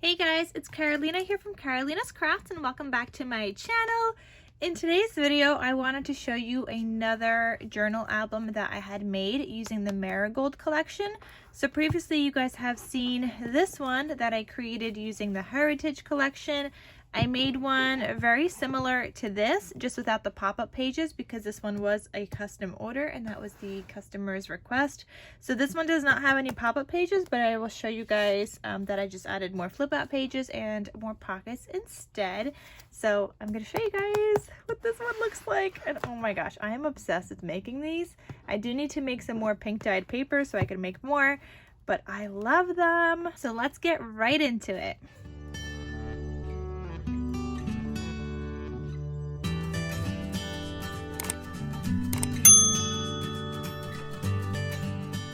Hey guys, it's Carolina here from KarolinasKrafts and welcome back to my channel. In today's video, I wanted to show you another journal album that I had made using the Marigold collection. So previously you guys have seen this one that I created using the Heritage collection. I made one very similar to this, just without the pop-up pages because this one was a custom order and that was the customer's request. So this one does not have any pop-up pages, but I will show you guys that I just added more flip-out pages and more pockets instead. So I'm going to show you guys what this one looks like. And oh my gosh, I am obsessed with making these. I do need to make some more pink dyed paper so I can make more, but I love them. So let's get right into it.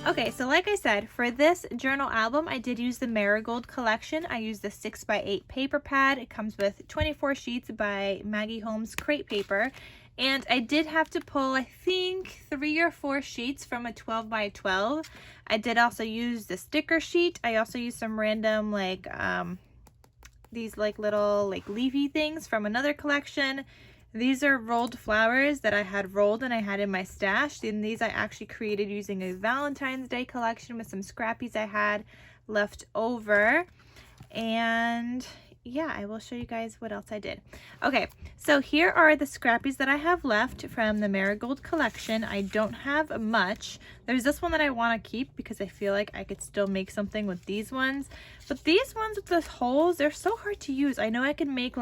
Okay, so like I said, for this journal album, I did use the Marigold collection. I used the 6x8 paper pad. It comes with 24 sheets by Maggie Holmes crepe paper. And I did have to pull, I think, 3 or 4 sheets from a 12x12. I did also use the sticker sheet. I also used some random, these little leafy things from another collection. These are rolled flowers that I had rolled and I had in my stash. And these I actually created using a Valentine's Day collection with some scrappies I had left over. And yeah, I will show you guys what else I did. Okay, so here are the scrappies that I have left from the Marigold collection. I don't have much. There's this one that I want to keep because I feel like I could still make something with these ones. But these ones with the holes, they're so hard to use. I know I can make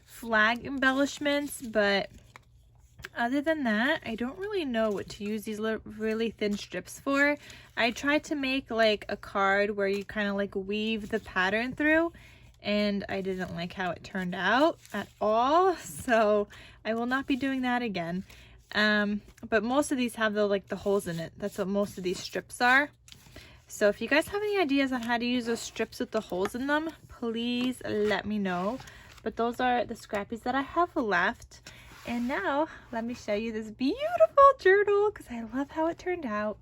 flag embellishments, but other than that, I don't really know what to use these really thin strips for. I tried to make a card where you kind of weave the pattern through, and I didn't like how it turned out at all, so I will not be doing that again. But most of these have the holes in it. That's what most of these strips are. So if you guys have any ideas on how to use those strips with the holes in them, please let me know. But those are the scrappies that I have left. And now let me show you this beautiful journal because I love how it turned out.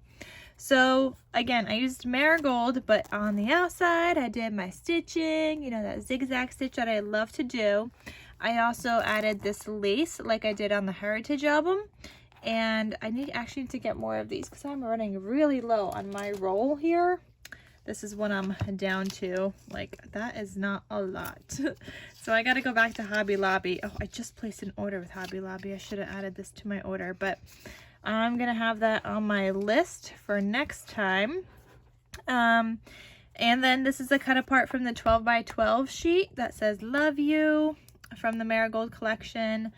So again, I used Marigold, but on the outside I did my stitching, you know, that zigzag stitch that I love to do. I also added this lace like I did on the Heritage album. And I actually need to get more of these because I'm running really low on my roll here. This is what I'm down to. That is not a lot. So I got to go back to Hobby Lobby. Oh, I just placed an order with Hobby Lobby. I should have added this to my order, but I'm going to have that on my list for next time. And then this is a cut apart from the 12x12 sheet that says love you from the Marigold collection.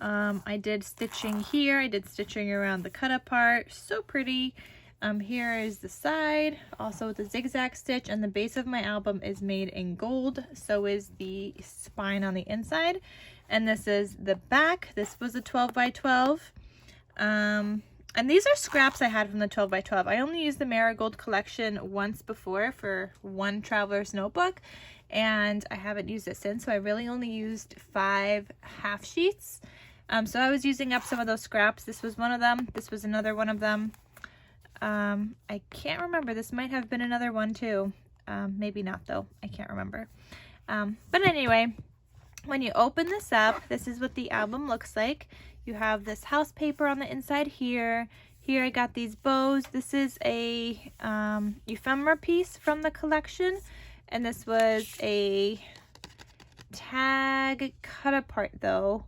I did stitching here. I did stitching around the cut apart. So pretty. Here is the side, also with the zigzag stitch, and the base of my album is made in gold. So is the spine on the inside. And this is the back. This was a 12x12. And these are scraps I had from the 12x12. I only used the Marigold collection once before for one traveler's notebook, and I haven't used it since. So I really only used 5 half sheets. So I was using up some of those scraps. This was one of them. This was another one of them. I can't remember. This might have been another one too. Maybe not though. I can't remember. But anyway, when you open this up, this is what the album looks like. You have this house paper on the inside here. Here I got these bows. This is a ephemera piece from the collection. And this was a tag cut apart though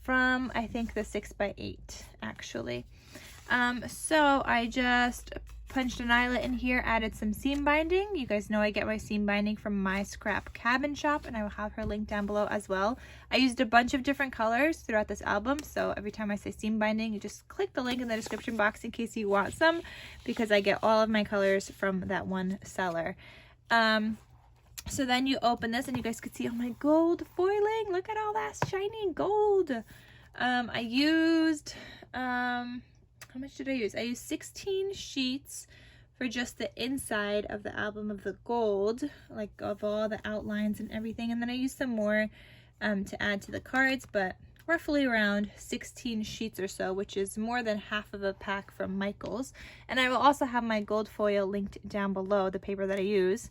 from, I think, the 6x8 actually. So I just punched an eyelet in here, added some seam binding. You guys know I get my seam binding from My Scrap Cabin Shop, and I will have her link down below as well. I used a bunch of different colors throughout this album, so every time I say seam binding, you just click the link in the description box in case you want some, because I get all of my colors from that one seller. So then you open this and you guys can see all my gold foiling. Look at all that shiny gold. I used, how much did I use? I used 16 sheets for just the inside of the album of the gold, of all the outlines and everything. And then I used some more to add to the cards, but roughly around 16 sheets or so, which is more than half of a pack from Michael's. And I will also have my gold foil linked down below, the paper that I use.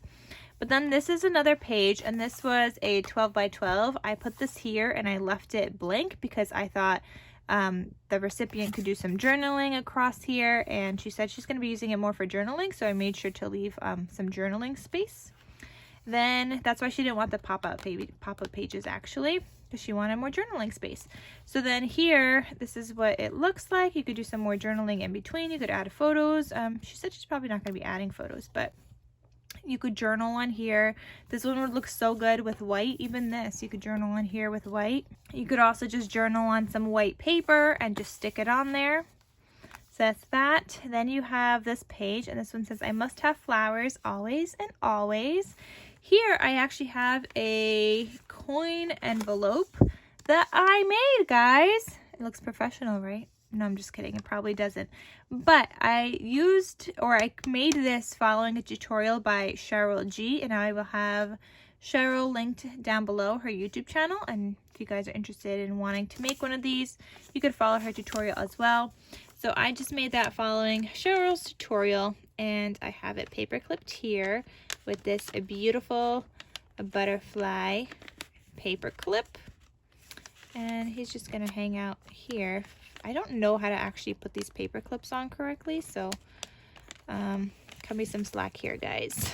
But then this is another page, and this was a 12 by 12. I put this here and I left it blank because I thought the recipient could do some journaling across here, and she said she's going to be using it more for journaling, so I made sure to leave some journaling space. Then that's why she didn't want the pop-up pages actually, because she wanted more journaling space. So then here, this is what it looks like. You could do some more journaling in between. You could add photos. She said she's probably not going to be adding photos, but you could journal on here. This one would look so good with white. Even this, you could journal on here with white. You could also just journal on some white paper and just stick it on there. So that's that. Then you have this page, and this one says, I must have flowers always and always. Here I actually have a coin envelope that I made, guys. It looks professional, right? No, I'm just kidding. It probably doesn't. But I made this following a tutorial by Cheryl G, and I will have Cheryl linked down below, her YouTube channel. And if you guys are interested in wanting to make one of these, you could follow her tutorial as well. So I just made that following Cheryl's tutorial, and I have it paper clipped here with this beautiful butterfly paper clip. And he's just gonna hang out here. I don't know how to actually put these paper clips on correctly, so cut me some slack here, guys.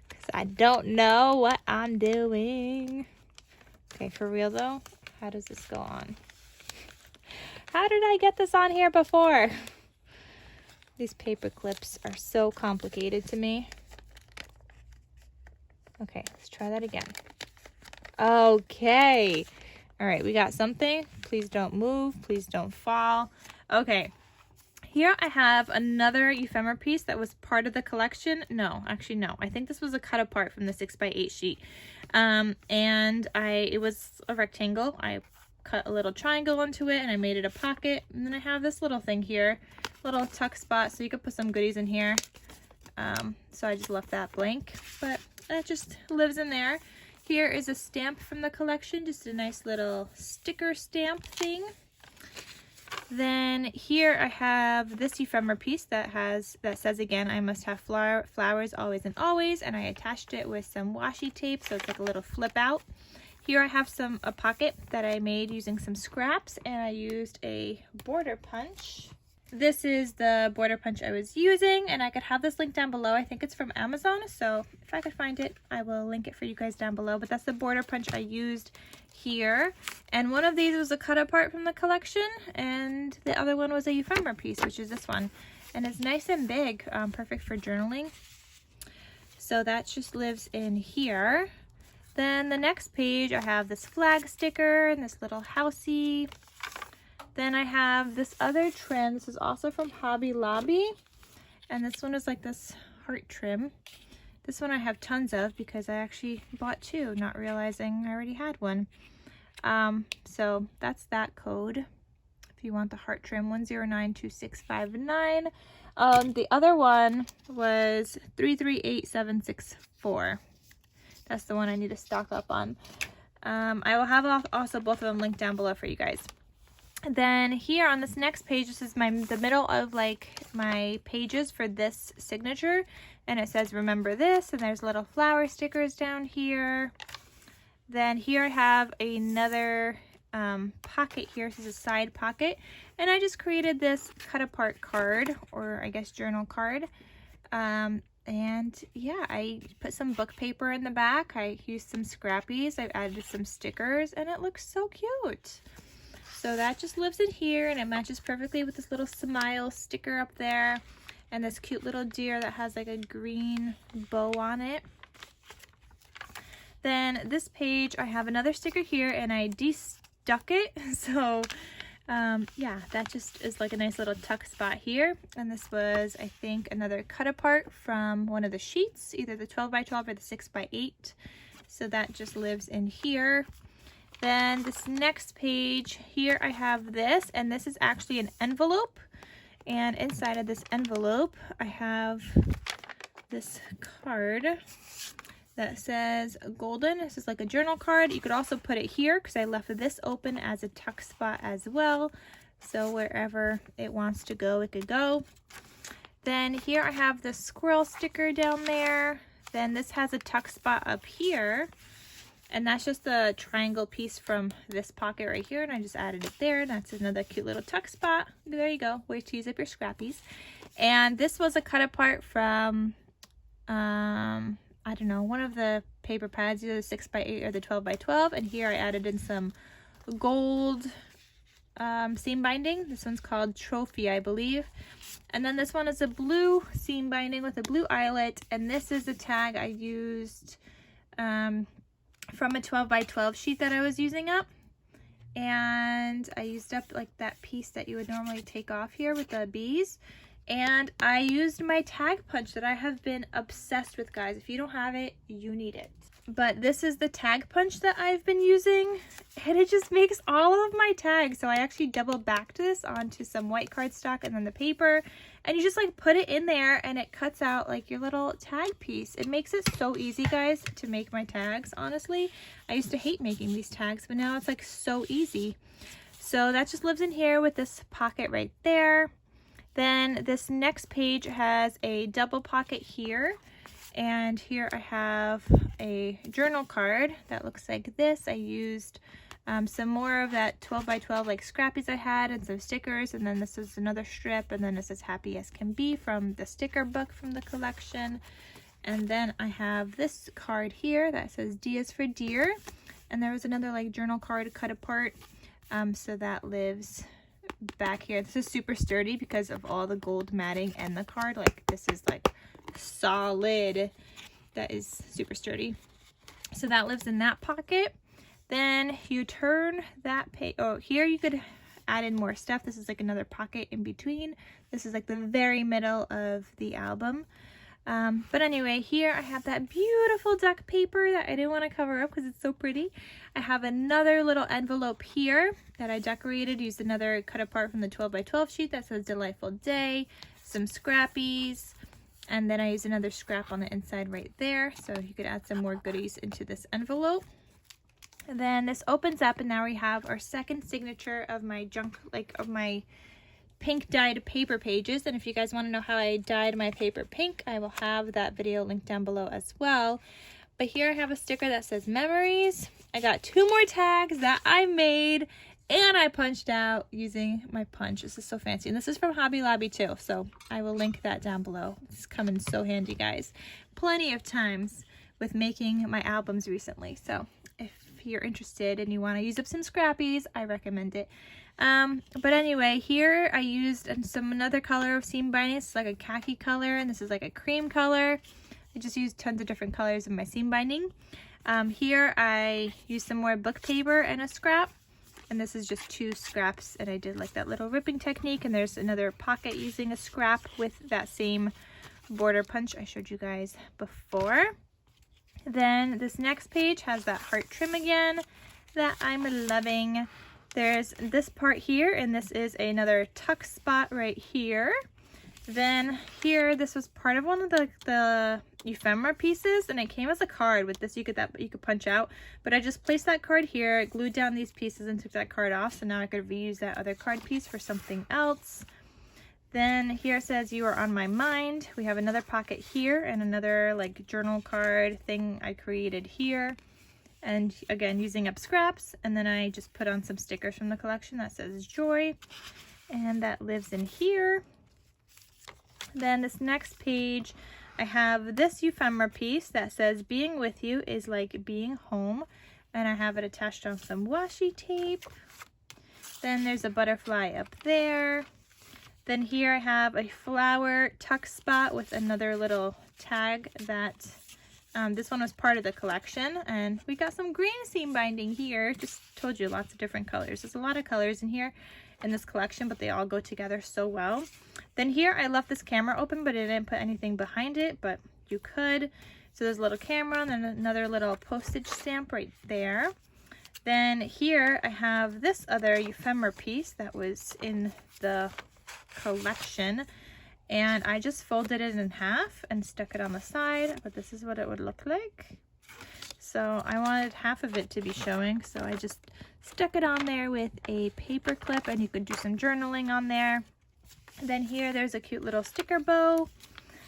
Because I don't know what I'm doing. Okay, for real though, how does this go on? How did I get this on here before? These paper clips are so complicated to me. Okay, let's try that again. Okay. All right, we got something. Please don't move. Please don't fall. Okay. Here I have another ephemera piece that was part of the collection. No, actually no. I think this was a cut apart from the 6x8 sheet. It was a rectangle. I cut a little triangle into it and I made it a pocket. And then I have this little thing here, little tuck spot, so you could put some goodies in here. So I just left that blank, but that just lives in there. Here is a stamp from the collection, just a nice little sticker stamp thing. Then here I have this ephemera piece that says again, I must have flowers always and always, and I attached it with some washi tape, so it's like a little flip out. Here I have a pocket that I made using some scraps, and I used a border punch. This is the border punch I was using, and I could have this link down below. I think it's from Amazon, so if I could find it, I will link it for you guys down below. But that's the border punch I used here. And one of these was a cut apart from the collection, and the other one was a ephemera piece, which is this one. And it's nice and big, perfect for journaling. So that just lives in here. Then the next page, I have this flag sticker and this little housey. Then I have this other trim. This is also from Hobby Lobby. And this one is like this heart trim. This one I have tons of because I actually bought two, not realizing I already had one. So that's that code. If you want the heart trim, 1092659. The other one was 338764. That's the one I need to stock up on. I will have also both of them linked down below for you guys. Then here on this next page, this is the middle of like my pages for this signature, and it says remember this, and there's little flower stickers down here. Then here I have another pocket here. This is a side pocket, and I just created this cut apart card, or I guess journal card. And yeah, I put some book paper in the back. I used some scrappies. I've added some stickers, and it looks so cute. So that just lives in here, and it matches perfectly with this little smile sticker up there and this cute little deer that has like a green bow on it. Then this page, I have another sticker here, and I de-stuck it. So yeah, that just is like a nice little tuck spot here. And this was, I think, another cut apart from one of the sheets, either the 12x12 or the 6x8. So that just lives in here. Then this next page here, I have this, and this is actually an envelope. And inside of this envelope, I have this card that says golden. This is like a journal card. You could also put it here because I left this open as a tuck spot as well. So wherever it wants to go, it could go. Then here I have the squirrel sticker down there. Then this has a tuck spot up here, and that's just the triangle piece from this pocket right here, and I just added it there. That's another cute little tuck spot. There you go, way to use up your scrappies. And this was a cut apart from I don't know, one of the paper pads, either the 6x8 or the 12x12, and here I added in some gold seam binding. This one's called Trophy, I believe. And then this one is a blue seam binding with a blue eyelet, and this is the tag I used from a 12x12 sheet that I was using up. And I used up like that piece that you would normally take off here with the bees. And I used my tag punch that I have been obsessed with, guys. If you don't have it, you need it. But this is the tag punch that I've been using, and it just makes all of my tags. So I actually double backed this onto some white cardstock and then the paper, and you just like put it in there and it cuts out like your little tag piece. It makes it so easy, guys, to make my tags. Honestly, I used to hate making these tags, but now it's like so easy. So that just lives in here with this pocket right there. Then this next page has a double pocket here, and here I have a journal card that looks like this. I used some more of that 12x12 like scrappies I had and some stickers, and then this is another strip, and then this is Happy as Can Be from the sticker book from the collection. And then I have this card here that says D is for deer, and there was another like journal card cut apart, so that lives back here. This is super sturdy because of all the gold matting and the card. Like this is like solid. That is super sturdy. So that lives in that pocket. Then you turn that page. Oh, here you could add in more stuff. This is like another pocket in between. This is like the very middle of the album. But anyway, here I have that beautiful duck paper that I didn't want to cover up because it's so pretty. I have another little envelope here that I decorated, used another cut apart from the 12x12 sheet that says Delightful Day, some scrappies, and then I used another scrap on the inside right there, so you could add some more goodies into this envelope. And then this opens up, and now we have our second signature of my junk, like of my pink dyed paper pages. And if you guys want to know how I dyed my paper pink, I will have that video linked down below as well. But here I have a sticker that says Memories. I got 2 more tags that I made and I punched out using my punch. This is so fancy, and this is from Hobby Lobby too, so I will link that down below. It's come in so handy, guys, plenty of times with making my albums recently. So if you're interested and you want to use up some scrappies, I recommend it. But anyway, here I used another color of seam binding. It's like a khaki color, and this is like a cream color. I just used tons of different colors in my seam binding. Here I used some more book paper and a scrap, and this is just 2 scraps, and I did like that little ripping technique. And there's another pocket using a scrap with that same border punch I showed you guys before. Then this next page has that heart trim again that I'm loving. There's this part here, and this is another tuck spot right here. Then here, this was part of one of the ephemera pieces, and it came as a card with this you could punch out. But I just placed that card here, glued down these pieces, and took that card off. So now I could reuse that other card piece for something else. Then here it says You Are On My Mind. We have another pocket here and another like journal card thing I created here. And again, using up scraps, and then I just put on some stickers from the collection that says Joy, and that lives in here. Then this next page, I have this ephemera piece that says Being With You is Like Being Home, and I have it attached on some washi tape. Then there's a butterfly up there. Then here I have a flower tuck spot with another little tag that this one was part of the collection, and we got some green seam binding here. Just told you, lots of different colors. There's a lot of colors in here in this collection, but they all go together so well. Then here I left this camera open, but I didn't put anything behind it, but you could. So there's a little camera and then another little postage stamp right there. Then here I have this other ephemera piece that was in the collection, and I just folded it in half and stuck it on the side, but this is what it would look like. So I wanted half of it to be showing, so I just stuck it on there with a paper clip, and you could do some journaling on there. Then here there's a cute little sticker bow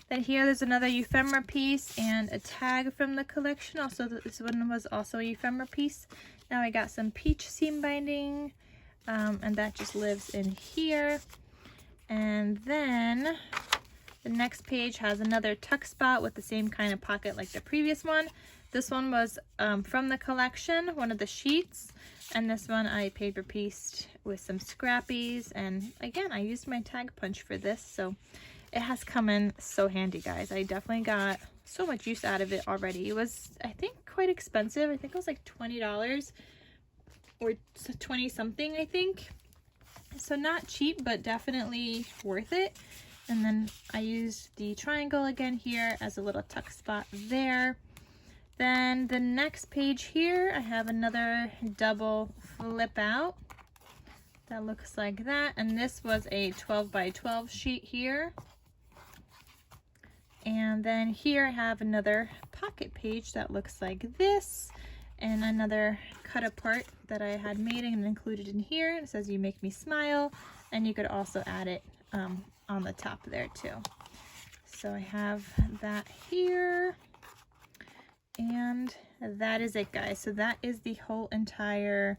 Then here there's another ephemera piece and a tag from the collection. Also, this one was also a ephemera piece. Now I got some peach seam binding, and that just lives in here. And then the next page has another tuck spot with the same kind of pocket like the previous one. This one was from the collection, one of the sheets. And this one I paper pieced with some scrappies. And again, I used my tag punch for this, so it has come in so handy, guys. I definitely got so much use out of it already. It was, I think, quite expensive. I think it was like $20 or 20 something, I think. So not cheap, but definitely worth it. And then I used the triangle again here as a little tuck spot there. Then the next page here, I have another double flip out that looks like that. And this was a 12 by 12 sheet here. And then here I have another pocket page that looks like this, and another cut apart that I had made and included in here. It says, "You make me smile," and you could also add it on the top there too. So I have that here, and that is it, guys. So that is the whole entire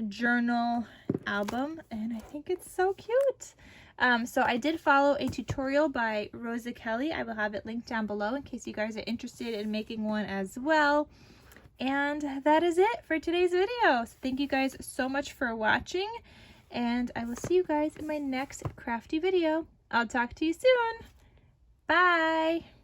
journal album, and I think it's so cute. So I did follow a tutorial by Rosa Kelly. I will have it linked down below in case you guys are interested in making one as well. And that is it for today's video. So thank you guys so much for watching, and I will see you guys in my next crafty video. I'll talk to you soon. Bye.